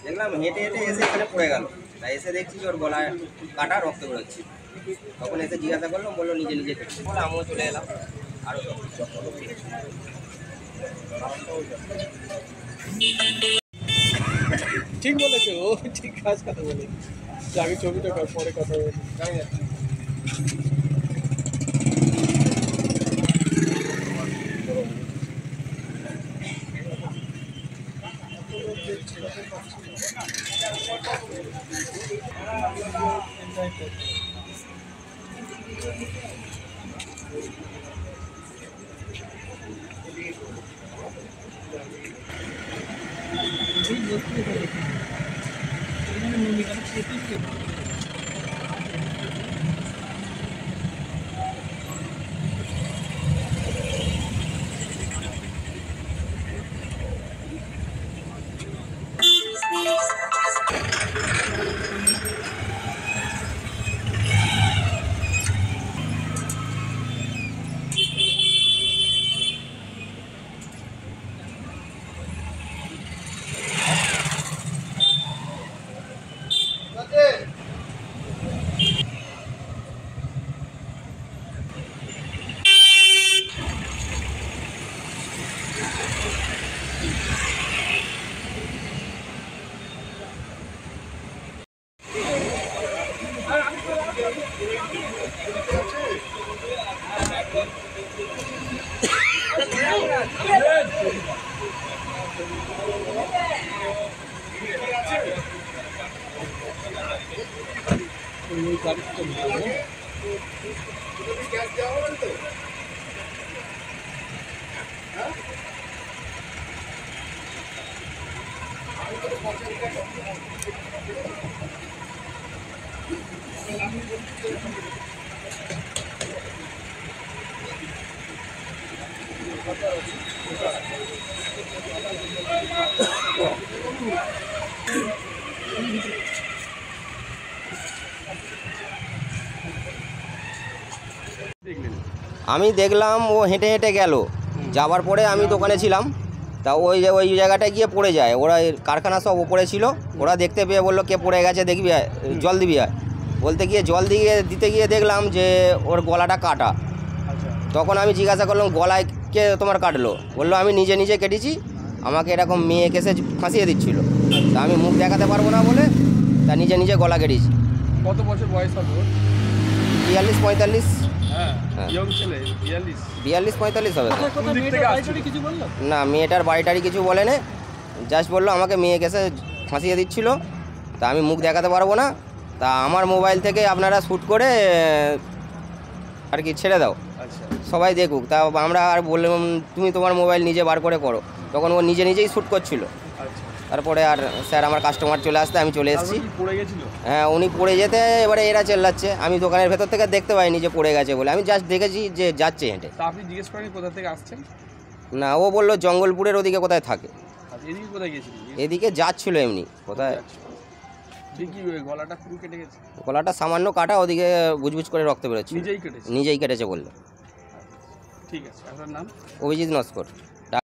দেখলাম হেঁটে হেঁটে এসে এখানে পড়ে গেল, তাই এসে দেখছি ওর গলায় কাটা, রক্ত বেরোচ্ছে। তখন এসে জিজ্ঞাসা করলাম, বললো নিজে নিজে কেটেছে। বলে আমিও চলে এলাম। আরও ঠিক বলেছে, ও ঠিক কাজ কথা বলে। আগে ছবিটা পরে কথা বলি। আমি দেখলাম ও হেঁটে হেঁটে গেল, যাওয়ার পরে আমি দোকানে ছিলাম, তা ওই জায়গাটায় গিয়ে পড়ে যায়। ওরা কারখানা সব ওপরে ছিল, ওরা দেখতে পেয়ে বললো কে পড়ে গেছে দেখবি, জল দিবি। বলতে গিয়ে জল দিতে গিয়ে দেখলাম যে ওর গলাটা কাটা। তখন আমি জিজ্ঞাসা করলাম, গলায় কে তোমার কাটলো? বললো আমি নিজে নিজে কেটেছি, আমাকে এরকম মেয়ে কেসে ফাঁসিয়ে দিচ্ছিল, তা আমি মুখ দেখাতে পারবো না বলে তা নিজে নিজে গলা কেটেছি। কত বছর বয়স হবে? 42-45। হ্যাঁ, 42-45 হবে। না, মেয়েটার বাড়িটারি কিছু বলে না, জাস্ট বললো আমাকে মেয়ে কেসে ফাঁসিয়ে দিচ্ছিল, তা আমি মুখ দেখাতে পারবো না, তা আমার মোবাইল থেকে আপনারা শ্যুট করে আর কি ছেড়ে দাও, সবাই দেখুক। তা আমরা আর বললাম তুমি তোমার মোবাইল নিজে বার করে করো, তখন ও নিজে নিজেই শ্যুট করছিল। তারপরে আর স্যার আমার কাস্টমার চলে আসতে আমি চলে এসেছি। হ্যাঁ, উনি পড়ে যেতে এবারে এরা চেল্লাচ্ছে, আমি দোকানের ভেতর থেকে দেখতে পাইনি যে পড়ে গেছে বলে, আমি জাস্ট দেখেছি যে যাচ্ছে হেঁটে। আপনি জিজ্ঞেস করেন কোথা থেকে আসছেন? না, ও বললো জঙ্গলপুরের ওদিকে কোথায় থাকে। এদিকে কোথায় গেছিল? এদিকে যাচ্ছিল এমনি কোথায়। গলাটা পুরো কেটে গেছে? গলাটা সামান্য কাটা, ওদিকে বুজবুজ করে রক্ত বেরোচ্ছে। নিজেই কেটেছে? নিজেই কেটেছে বললো। ঠিক আছে, আপনার নাম? অভিজিৎ নস্কর।